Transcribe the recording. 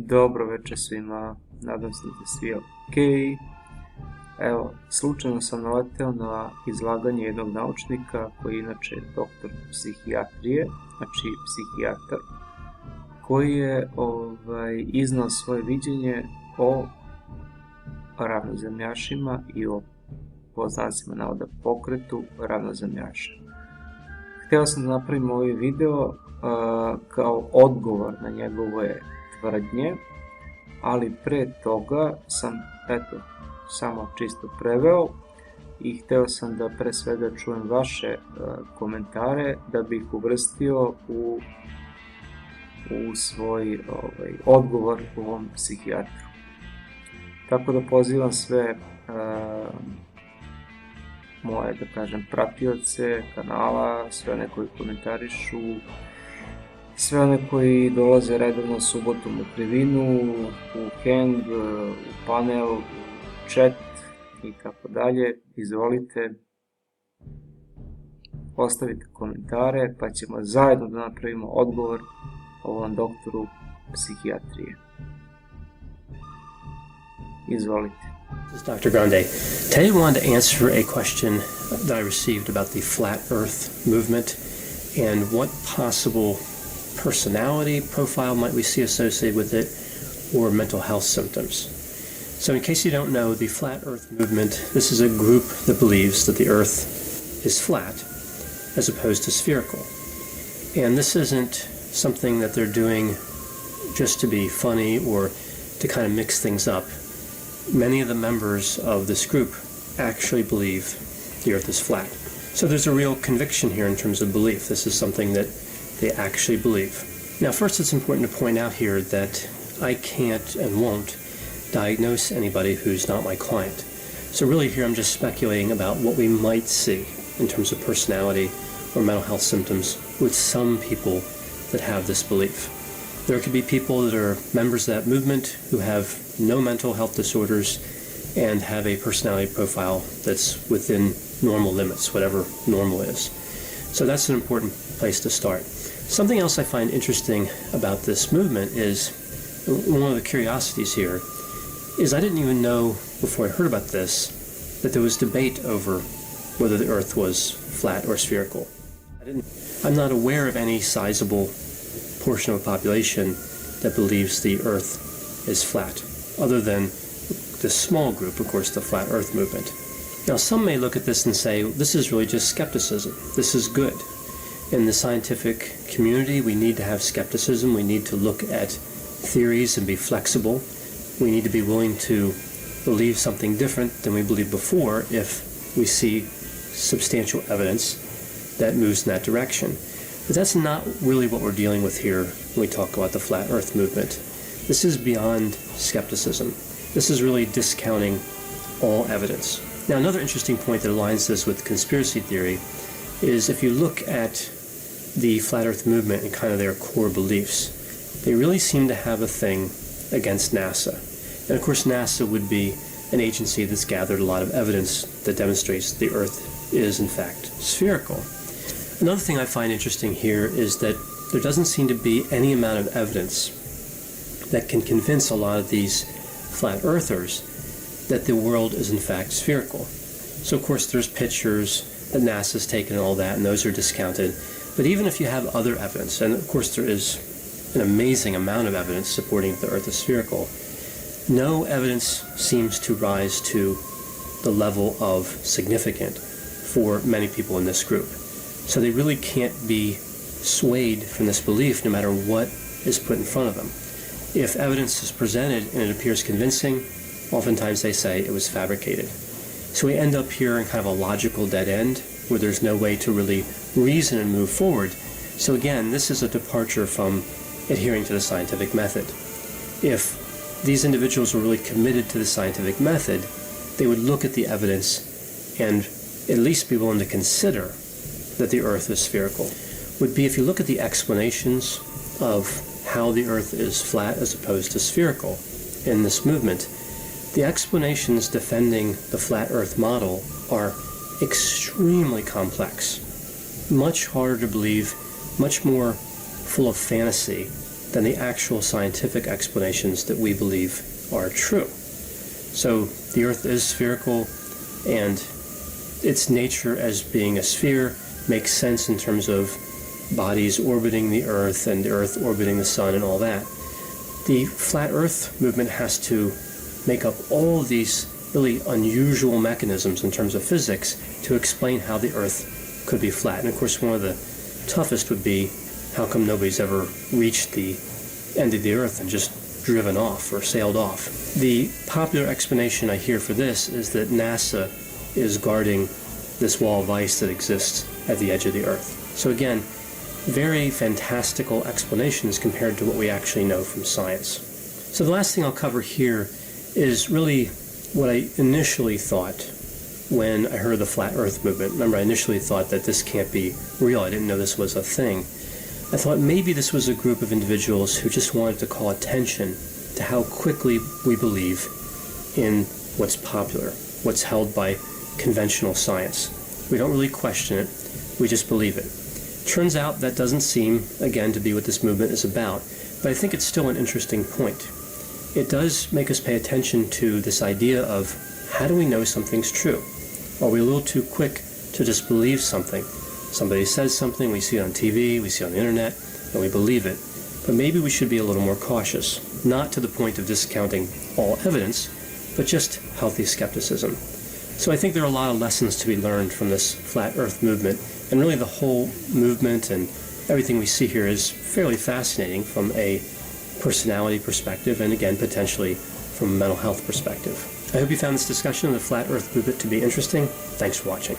Dobro večer svima, nadam se da svi ok. Evo, slučajno sam naleteo na izlaganje jednog naučnika koji je inače doktor psihijatrije, znači psihijatar, koji je iznao svoje viđenje o ravnozemljašima i o poznacima navoda pokretu ravnozemljaša. Hteo sam da napravim ovaj video kao odgovor na njegove tvrdnje, ali pre toga sam, samo čisto preveo i hteo sam da pre svega čujem vaše komentare da bih uvrstio u svoj odgovor u ovom psihijatru. Tako da pozivam sve moje, da kažem, pratioce kanala, sve one koji komentarišu, sve one koji dolaze redovno subotom u krivinu, u hang, u panel, u chat i tako dalje. Izvolite, ostavite komentare pa ćemo zajedno da napravimo odgovor ovom doktoru psihijatrije. Izvolite. This is Dr. Grande. Today I wanted to answer a question that I received about the flat earth movement and what possible personality profile might we see associated with it or mental health symptoms. So in case you don't know, the flat earth movement, this is a group that believes that the earth is flat as opposed to spherical. And this isn't something that they're doing just to be funny or to kind of mix things up. Many of the members of this group actually believe the earth is flat. So there's a real conviction here in terms of belief. This is something that they actually believe. Now, first it's important to point out here that I can't and won't diagnose anybody who's not my client. So really here I'm just speculating about what we might see in terms of personality or mental health symptoms with some people that have this belief. There could be people that are members of that movement who have no mental health disorders and have a personality profile that's within normal limits, whatever normal is. So that's an important place to start. Something else I find interesting about this movement is, one of the curiosities here, is I didn't even know before I heard about this that there was debate over whether the earth was flat or spherical. I'm not aware of any sizable portion of the population that believes the earth is flat, other than this small group, of course, the flat earth movement. Now, some may look at this and say, this is really just skepticism. This is good. In the scientific community, we need to have skepticism. We need to look at theories and be flexible. We need to be willing to believe something different than we believed before if we see substantial evidence that moves in that direction. But that's not really what we're dealing with here when we talk about the flat earth movement. This is beyond skepticism. This is really discounting all evidence. Now, another interesting point that aligns this with conspiracy theory is if you look at the flat earth movement and kind of their core beliefs, they really seem to have a thing against NASA. And of course, NASA would be an agency that's gathered a lot of evidence that demonstrates the earth is in fact spherical. Another thing I find interesting here is that there doesn't seem to be any amount of evidence that can convince a lot of these flat earthers that the world is in fact spherical. So of course there's pictures that NASA's taken and all that, and those are discounted. But even if you have other evidence, and of course there is an amazing amount of evidence supporting that the earth is spherical, no evidence seems to rise to the level of significant for many people in this group. So they really can't be swayed from this belief no matter what is put in front of them. If evidence is presented and it appears convincing, oftentimes they say it was fabricated. So we end up here in kind of a logical dead end where there's no way to really reason and move forward. So again, this is a departure from adhering to the scientific method. If these individuals were really committed to the scientific method, they would look at the evidence and at least be willing to consider that the earth is spherical. Would be if you look at the explanations of how the earth is flat as opposed to spherical in this movement, the explanations defending the flat earth model are extremely complex, much harder to believe, much more full of fantasy than the actual scientific explanations that we believe are true. So the Earth is spherical, and its nature as being a sphere makes sense in terms of bodies orbiting the Earth and the Earth orbiting the Sun and all that. The flat Earth movement has to make up all of these really unusual mechanisms in terms of physics to explain how the Earth could be flat. And of course, one of the toughest would be, how come nobody's ever reached the end of the Earth and just driven off or sailed off? The popular explanation I hear for this is that NASA is guarding this wall of ice that exists at the edge of the Earth. So again, very fantastical explanations compared to what we actually know from science. So the last thing I'll cover here is really what I initially thought when I heard the flat Earth movement. Remember, I initially thought that this can't be real. I didn't know this was a thing. I thought maybe this was a group of individuals who just wanted to call attention to how quickly we believe in what's popular, what's held by conventional science. We don't really question it, we just believe it. Turns out that doesn't seem, again, to be what this movement is about, but I think it's still an interesting point. It does make us pay attention to this idea of, how do we know something's true? Are we a little too quick to just believe something? Somebody says something, we see it on TV, we see it on the internet, and we believe it. But maybe we should be a little more cautious, not to the point of discounting all evidence, but just healthy skepticism. So I think there are a lot of lessons to be learned from this flat Earth movement, and really the whole movement and everything we see here is fairly fascinating from a personality perspective, and again, potentially from a mental health perspective. I hope you found this discussion of the flat Earth movement to be interesting. Thanks for watching.